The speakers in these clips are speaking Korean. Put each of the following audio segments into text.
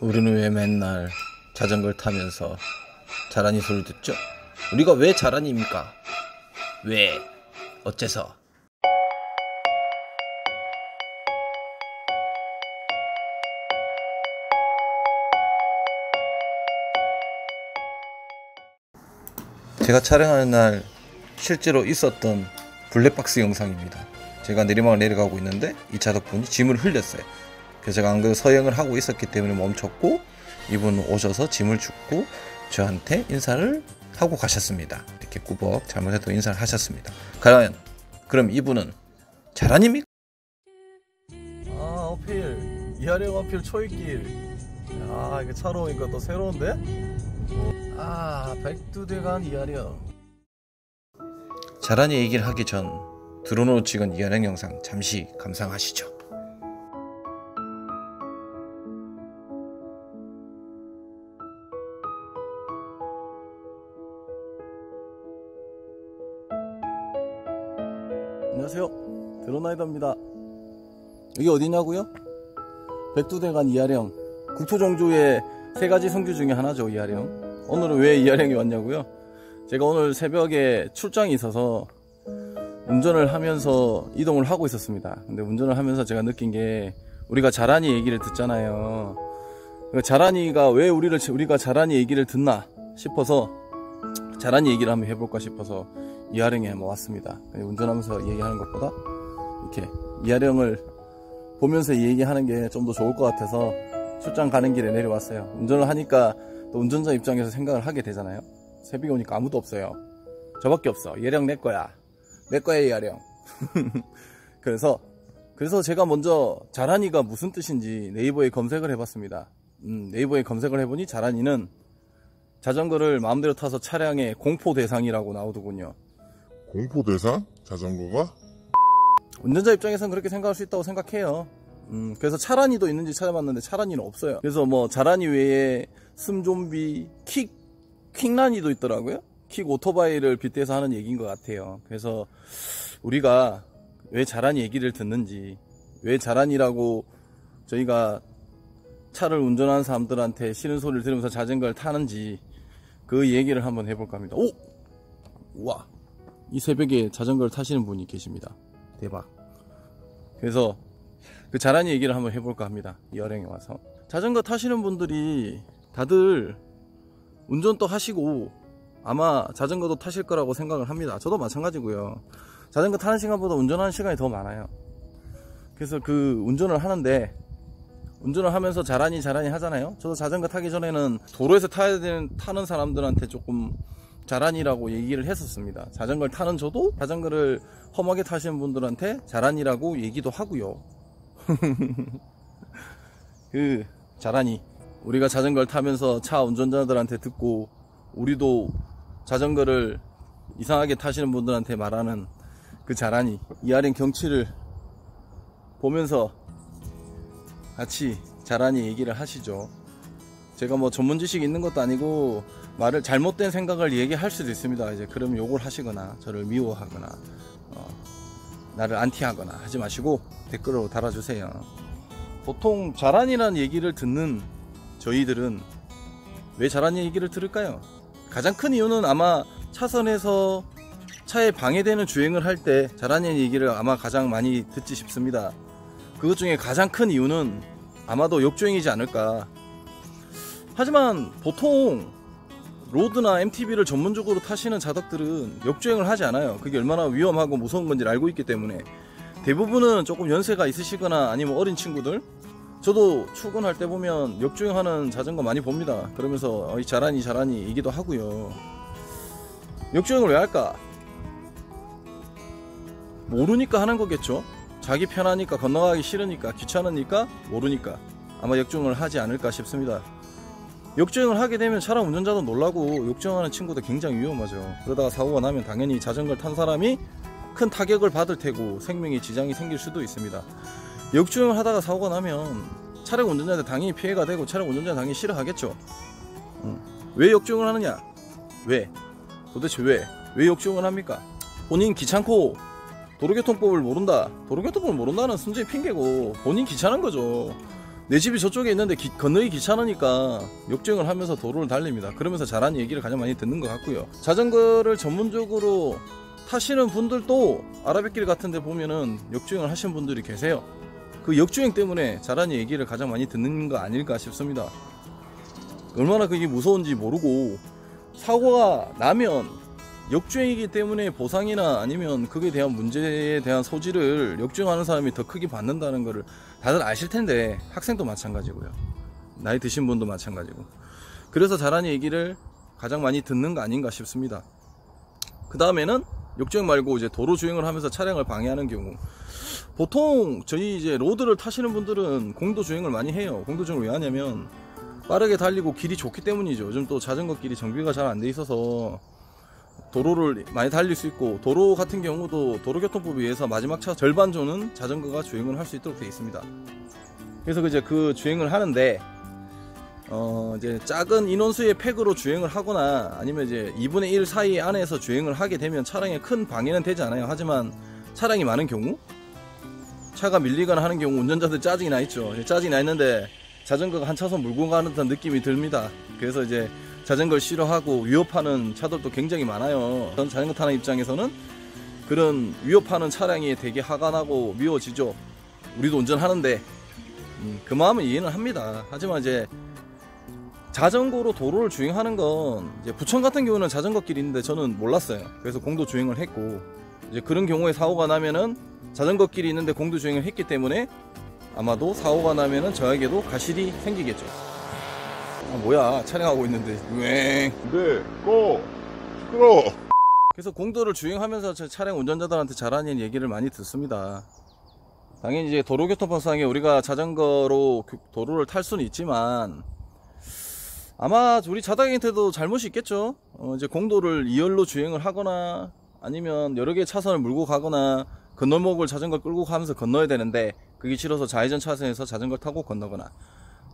우리는 왜 맨날 자전거를 타면서 자란이 소리를 듣죠? 우리가 왜 자란이입니까? 왜? 어째서? 제가 촬영하는 날 실제로 있었던 블랙박스 영상입니다. 제가 내리막을 내려가고 있는데 이 차 덕분에 짐을 흘렸어요. 그래서 제가 안 그래도 서행을 하고 있었기 때문에 멈췄고 이분은 오셔서 짐을 줍고 저한테 인사를 하고 가셨습니다. 이렇게 꾸벅 잘못해도 인사를 하셨습니다. 그럼 이분은 자란입니까? 아, 어필 이하령 어필 초입길. 아, 이게 차로 오니까 또 새로운데? 아, 백두대간 이하령. 자란이 얘기를 하기 전 드론으로 찍은 이하령 영상 잠시 감상하시죠. 안녕하세요, 드론라이더입니다. 여기 어디냐고요? 백두대간 이하령. 국토정주의 3가지 성교 중에 하나죠, 이하령. 오늘은 왜 이하령이 왔냐고요? 제가 오늘 새벽에 출장이 있어서 운전을 하면서 이동을 하고 있었습니다. 근데 운전을 하면서 제가 느낀 게, 우리가 자란이 얘기를 듣잖아요. 자란이가 왜 우리가 자란이 얘기를 듣나 싶어서 자란이 얘기를 한번 해볼까 싶어서 이하령에 한번 왔습니다. 운전하면서 얘기하는 것보다 이렇게 이하령을 보면서 얘기하는 게 좀 더 좋을 것 같아서 출장 가는 길에 내려왔어요. 운전을 하니까 또 운전자 입장에서 생각을 하게 되잖아요. 새벽에 오니까 아무도 없어요. 저밖에 없어. 이하령 내 거야. 내 거야, 이하령. 그래서 제가 먼저 자란이가 무슨 뜻인지 네이버에 검색을 해봤습니다. 네이버에 검색을 해보니 자란이는 자전거를 마음대로 타서 차량의 공포 대상이라고 나오더군요. 공포 대상? 자전거가? 운전자 입장에서는 그렇게 생각할 수 있다고 생각해요. 그래서 차란이도 있는지 찾아봤는데 차란이는 없어요. 그래서 뭐 자란이 외에 숨좀비, 퀵란이도 있더라고요. 퀵 오토바이를 빗대서 하는 얘기인 것 같아요. 그래서 우리가 왜 자란이 얘기를 듣는지, 왜 자란이라고 저희가 차를 운전하는 사람들한테 싫은 소리를 들으면서 자전거를 타는지 그 얘기를 한번 해볼까 합니다. 오! 우와! 이 새벽에 자전거를 타시는 분이 계십니다. 대박. 그래서 그 자란이 얘기를 한번 해볼까 합니다. 이하령에 와서 자전거 타시는 분들이 다들 운전도 하시고 아마 자전거도 타실 거라고 생각을 합니다. 저도 마찬가지고요. 자전거 타는 시간보다 운전하는 시간이 더 많아요. 그래서 그 운전을 하는데, 운전을 하면서 자란이 하잖아요. 저도 자전거 타기 전에는 도로에서 타는 사람들한테 조금 자란이라고 얘기를 했었습니다. 자전거를 타는 저도 자전거를 험하게 타시는 분들한테 자란이라고 얘기도 하고요. 그 자란이, 우리가 자전거를 타면서 차 운전자들한테 듣고 우리도 자전거를 이상하게 타시는 분들한테 말하는 그 자란이, 이하령 경치를 보면서 같이 자란이 얘기를 하시죠. 제가 뭐 전문 지식이 있는 것도 아니고 말을 잘못된 생각을 얘기할 수도 있습니다. 이제 그럼 욕을 하시거나 저를 미워하거나 나를 안티하거나 하지 마시고 댓글로 달아주세요. 보통 자란이라는 얘기를 듣는 저희들은 왜 자란이 얘기를 들을까요? 가장 큰 이유는 아마 차선에서 차에 방해되는 주행을 할 때 자란이 얘기를 아마 가장 많이 듣지 싶습니다. 그것 중에 가장 큰 이유는 아마도 역주행이지 않을까. 하지만 보통 로드나 MTB를 전문적으로 타시는 자덕들은 역주행을 하지 않아요. 그게 얼마나 위험하고 무서운 건지 알고 있기 때문에. 대부분은 조금 연세가 있으시거나 아니면 어린 친구들, 저도 출근할 때 보면 역주행하는 자전거 많이 봅니다. 그러면서 이 자란이 얘기도 하고요. 역주행을 왜 할까? 모르니까 하는 거겠죠. 자기 편하니까, 건너가기 싫으니까, 귀찮으니까, 모르니까 아마 역주행을 하지 않을까 싶습니다. 역주행을 하게 되면 차량 운전자도 놀라고 역주행하는 친구도 굉장히 위험하죠. 그러다가 사고가 나면 당연히 자전거를 탄 사람이 큰 타격을 받을 테고 생명에 지장이 생길 수도 있습니다. 역주행을 하다가 사고가 나면 차량 운전자한테 당연히 피해가 되고 차량 운전자는 당연히 싫어하겠죠. 왜 역주행을 하느냐? 왜? 도대체 왜 역주행을 합니까? 본인 귀찮고 도로교통법을 모른다. 도로교통법을 모른다는 순전히 핑계고 본인 귀찮은 거죠. 내 집이 저쪽에 있는데 건너기 귀찮으니까 역주행을 하면서 도로를 달립니다. 그러면서 잘하는 얘기를 가장 많이 듣는 것 같고요. 자전거를 전문적으로 타시는 분들도 아라뱃길 같은 데 보면은 역주행을 하시는 분들이 계세요. 그 역주행 때문에 잘하는 얘기를 가장 많이 듣는 거 아닐까 싶습니다. 얼마나 그게 무서운지 모르고 사고가 나면 역주행이기 때문에 보상이나 아니면 그에 대한 문제에 대한 소지를 역주행하는 사람이 더 크게 받는다는 거를 다들 아실 텐데, 학생도 마찬가지고요, 나이 드신 분도 마찬가지고. 그래서 잘하는 얘기를 가장 많이 듣는 거 아닌가 싶습니다. 그 다음에는 역주행 말고 이제 도로 주행을 하면서 차량을 방해하는 경우, 보통 저희 이제 로드를 타시는 분들은 공도 주행을 많이 해요. 공도 주행을 왜 하냐면 빠르게 달리고 길이 좋기 때문이죠. 요즘 또 자전거 길이 정비가 잘 안 돼 있어서 도로를 많이 달릴 수 있고, 도로 같은 경우도 도로교통법에 의해서 마지막 차 절반조는 자전거가 주행을 할 수 있도록 되어 있습니다. 그래서 이제 그 주행을 하는데 이제 작은 인원수의 팩으로 주행을 하거나 아니면 이제 2분의 1 사이 안에서 주행을 하게 되면 차량에 큰 방해는 되지 않아요. 하지만 차량이 많은 경우, 차가 밀리거나 하는 경우 운전자들 짜증이 나 있죠. 짜증이 나 있는데 자전거가 한 차선 물고 가는 듯한 느낌이 듭니다. 그래서 이제 자전거를 싫어하고 위협하는 차들도 굉장히 많아요. 전 자전거 타는 입장에서는 그런 위협하는 차량이 되게 화가 나고 미워지죠. 우리도 운전하는데 그 마음은 이해는 합니다. 하지만 이제 자전거로 도로를 주행하는 건, 이제 부천 같은 경우는 자전거 길이 있는데 저는 몰랐어요. 그래서 공도 주행을 했고, 이제 그런 경우에 사고가 나면은 자전거 길이 있는데 공도 주행을 했기 때문에 아마도 사고가 나면은 저에게도 가실이 생기겠죠. 아, 뭐야, 촬영하고 있는데 유행. 네, 시끄러워. 그래서 공도를 주행하면서 제 차량 운전자들한테 잘하는 얘기를 많이 듣습니다. 당연히 이제 도로교통법상에 우리가 자전거로 도로를 탈 수는 있지만 아마 우리 자당한테도 잘못이 있겠죠. 이제 공도를 2열로 주행을 하거나 아니면 여러 개의 차선을 물고 가거나 건널목을 자전거 끌고 가면서 건너야 되는데 그게 싫어서 좌회전 차선에서 자전거를 타고 건너거나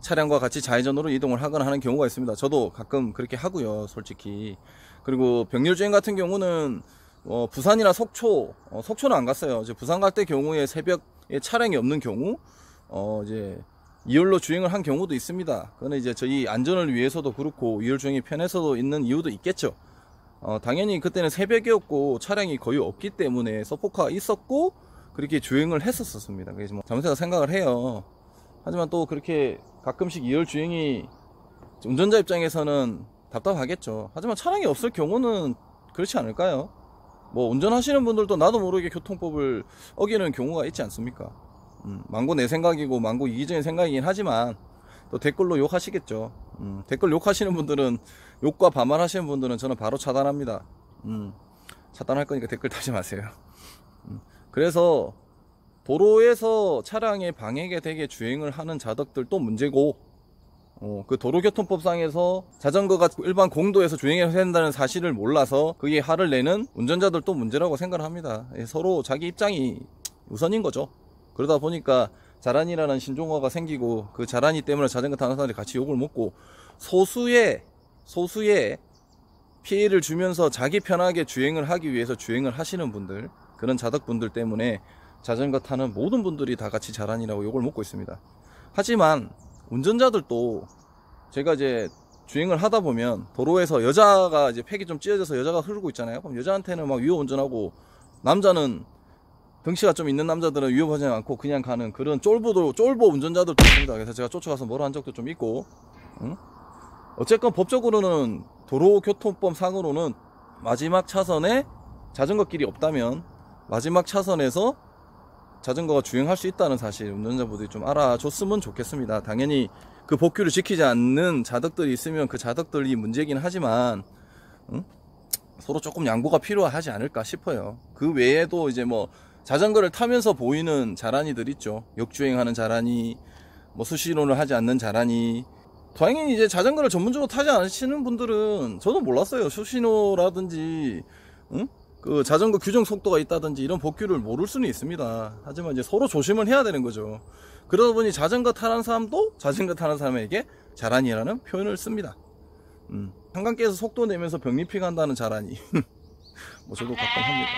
차량과 같이 좌회전으로 이동을 하거나 하는 경우가 있습니다. 저도 가끔 그렇게 하고요, 솔직히. 그리고 병렬주행 같은 경우는 부산이나 속초, 속초는 안 갔어요. 이제 부산 갈 때 경우에 새벽에 차량이 없는 경우 이제 2열로 주행을 한 경우도 있습니다. 그거는 이제 저희 안전을 위해서도 그렇고 2열 주행이 편해서도 있는 이유도 있겠죠. 당연히 그때는 새벽이었고 차량이 거의 없기 때문에 서포카가 있었고 그렇게 주행을 했었습니다. 그래서 뭐 잘못해서 생각을 해요. 하지만 또 그렇게 가끔씩 2열 주행이 운전자 입장에서는 답답하겠죠. 하지만 차량이 없을 경우는 그렇지 않을까요? 뭐 운전하시는 분들도 나도 모르게 교통법을 어기는 경우가 있지 않습니까? 망고 내 생각이고 망고 이기적인 생각이긴 하지만 또 댓글로 욕하시겠죠. 댓글 욕하시는 분들은, 욕과 반말하시는 분들은 저는 바로 차단합니다. 차단할 거니까 댓글 달지 마세요. 그래서 도로에서 차량에 방해가 되게 주행을 하는 자덕들도 문제고, 그 도로교통법상에서 자전거가 일반 공도에서 주행해야 된다는 사실을 몰라서 그게 화를 내는 운전자들도 문제라고 생각을 합니다. 서로 자기 입장이 우선인 거죠. 그러다 보니까 자란이라는 신종어가 생기고 그 자란이 때문에 자전거 타는 사람들이 같이 욕을 먹고, 소수의 피해를 주면서 자기 편하게 주행을 하기 위해서 주행을 하시는 분들, 그런 자덕분들 때문에 자전거 타는 모든 분들이 다 같이 자란이라고 욕을 먹고 있습니다. 하지만 운전자들도, 제가 이제 주행을 하다 보면 도로에서 여자가 이제 팩이 좀 찢어져서 여자가 흐르고 있잖아요. 그럼 여자한테는 막 위협 운전하고, 남자는 덩치가 좀 있는 남자들은 위협하지 않고 그냥 가는 그런 쫄보 운전자들도 있습니다. 그래서 제가 쫓아가서 뭐라 한 적도 좀 있고, 어쨌건 법적으로는 도로교통법 상으로는 마지막 차선에 자전거 길이 없다면 마지막 차선에서 자전거가 주행할 수 있다는 사실 운전자분들이 좀 알아줬으면 좋겠습니다. 당연히 그 법규를 지키지 않는 자덕들이 있으면 그 자덕들이 문제긴 하지만 서로 조금 양보가 필요하지 않을까 싶어요. 그 외에도 이제 뭐 자전거를 타면서 보이는 자란이들 있죠. 역주행하는 자란이, 뭐 수신호를 하지 않는 자란이. 당연히 이제 자전거를 전문적으로 타지 않으시는 분들은, 저도 몰랐어요. 수신호라든지 그 자전거 규정 속도가 있다든지 이런 법규를 모를 수는 있습니다. 하지만 이제 서로 조심을 해야 되는 거죠. 그러다 보니 자전거 타는 사람도 자전거 타는 사람에게 자란이라는 표현을 씁니다. 한강가에서 속도 내면서 병리피 간다는 자란이. 뭐 저도 가끔 합니다,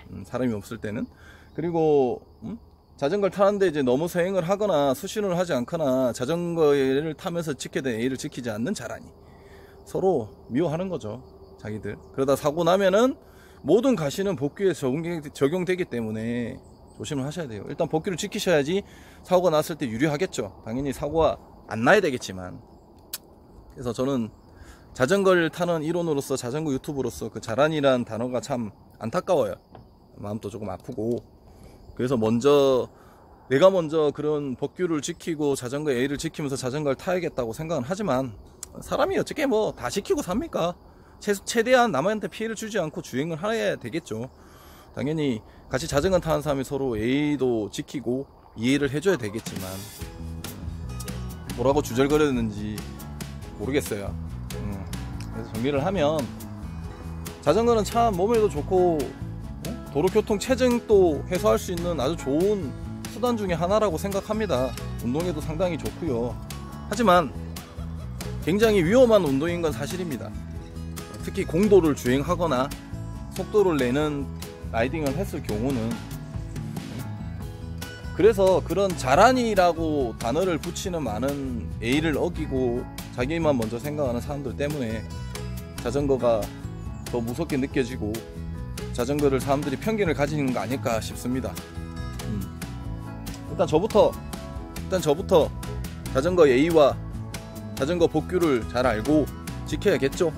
솔직히. 사람이 없을 때는. 그리고 자전거를 타는데 이제 너무 서행을 하거나 수신호를 하지 않거나 자전거를 타면서 지켜야 되는 예의를 지키지 않는 자라니 서로 미워하는 거죠, 자기들. 그러다 사고 나면은 모든 가시는 복귀에 적용되기 때문에 조심을 하셔야 돼요. 일단 복귀를 지키셔야지 사고가 났을 때 유리하겠죠. 당연히 사고가 안 나야 되겠지만. 그래서 저는 자전거를 타는 일원으로서, 자전거 유튜브로서 그 자란이란 단어가 참 안타까워요. 마음도 조금 아프고. 그래서 내가 먼저 그런 법규를 지키고 자전거 예의를 지키면서 자전거를 타야겠다고 생각은 하지만, 사람이 어떻게 뭐 다 지키고 삽니까? 최대한 남한테 피해를 주지 않고 주행을 해야 되겠죠. 당연히 같이 자전거 타는 사람이 서로 예의도 지키고 이해를 해줘야 되겠지만, 뭐라고 주절거렸는지 모르겠어요. 그래서 정리를 하면, 자전거는 참 몸에도 좋고 도로교통 체증도 해소할 수 있는 아주 좋은 수단 중에 하나라고 생각합니다. 운동에도 상당히 좋고요. 하지만 굉장히 위험한 운동인 건 사실입니다. 특히 공도를 주행하거나 속도를 내는 라이딩을 했을 경우는. 그래서 그런 자란이라고 단어를 붙이는 많은 예의를 어기고 자기만 먼저 생각하는 사람들 때문에 자전거가 더 무섭게 느껴지고 자전거를 사람들이 편견을 가지는 거 아닐까 싶습니다. 일단 저부터 자전거 예의와 자전거 복규를 잘 알고 지켜야겠죠.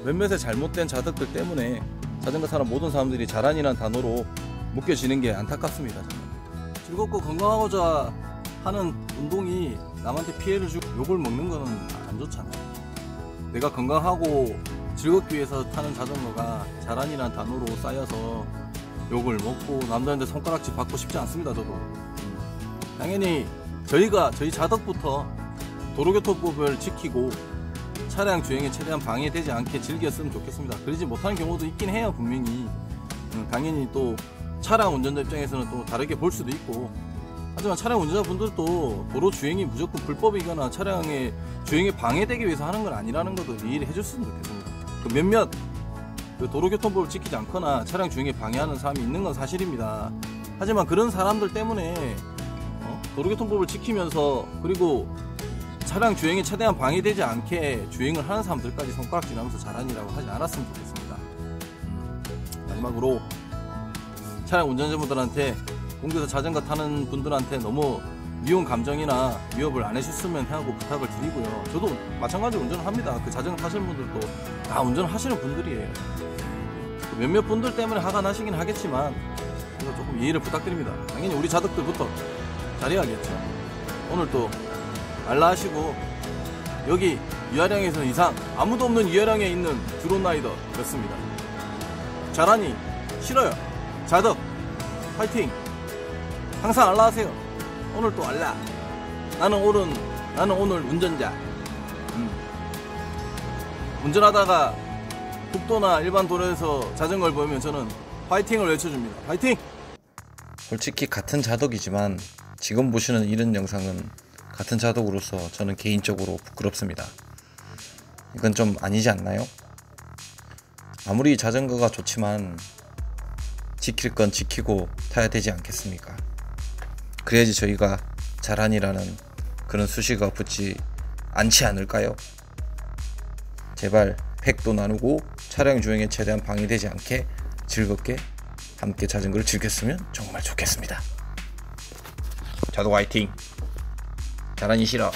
몇몇의 잘못된 자덕들 때문에 자전거 타는 모든 사람들이 자란이라는 단어로 묶여지는 게 안타깝습니다. 정말. 즐겁고 건강하고자 하는 운동이 남한테 피해를 주고 욕을 먹는 거는 안 좋잖아요. 내가 건강하고 즐겁기 위해서 타는 자전거가 자란이라는 단어로 쌓여서 욕을 먹고 남들한테 손가락질 받고 싶지 않습니다. 저도 당연히 저희 자덕부터 도로교통법을 지키고 차량 주행에 최대한 방해되지 않게 즐겼으면 좋겠습니다. 그러지 못하는 경우도 있긴 해요, 분명히. 당연히 또 차량 운전자 입장에서는 또 다르게 볼 수도 있고, 하지만 차량 운전자분들도 도로 주행이 무조건 불법이거나 차량의 주행에 방해되기 위해서 하는 건 아니라는 것도 이해를 해줬으면 좋겠습니다. 그 몇몇 도로교통법을 지키지 않거나 차량 주행에 방해하는 사람이 있는 건 사실입니다. 하지만 그런 사람들 때문에 도로교통법을 지키면서 그리고 차량 주행에 최대한 방해되지 않게 주행을 하는 사람들까지 손가락질하면서 자란이라고 하지 않았으면 좋겠습니다. 마지막으로 차량 운전자분들한테, 공도에서 자전거 타는 분들한테 너무 미운 감정이나 위협을 안 해주셨으면 하고 부탁을 드리고요. 저도 마찬가지로 운전을 합니다. 그 자전거 타시는 분들도 다 운전을 하시는 분들이에요. 몇몇 분들 때문에 화가 나시긴 하겠지만 그래서 조금 이해를 부탁드립니다. 당연히 우리 자덕들부터 잘해야겠죠. 오늘 또 알라하시고, 여기 유아량에서는 이상 아무도 없는 유아량에 있는 드론라이더였습니다. 자란이 싫어요. 자덕 파이팅. 항상 알라하세요. 오늘 또 알라. 나는 오늘 운전자. 운전하다가 국도나 일반 도로에서 자전거를 보면 저는 파이팅을 외쳐줍니다. 파이팅! 솔직히 같은 자덕이지만 지금 보시는 이런 영상은 같은 자덕으로서 저는 개인적으로 부끄럽습니다. 이건 좀 아니지 않나요? 아무리 자전거가 좋지만 지킬 건 지키고 타야 되지 않겠습니까? 그래야지 저희가 자란이라는 그런 수식어가 붙지 않지 않을까요? 제발 팩도 나누고 차량 주행에 최대한 방해되지 않게 즐겁게 함께 자전거를 즐겼으면 정말 좋겠습니다. 자도 화이팅! 자란이 싫어.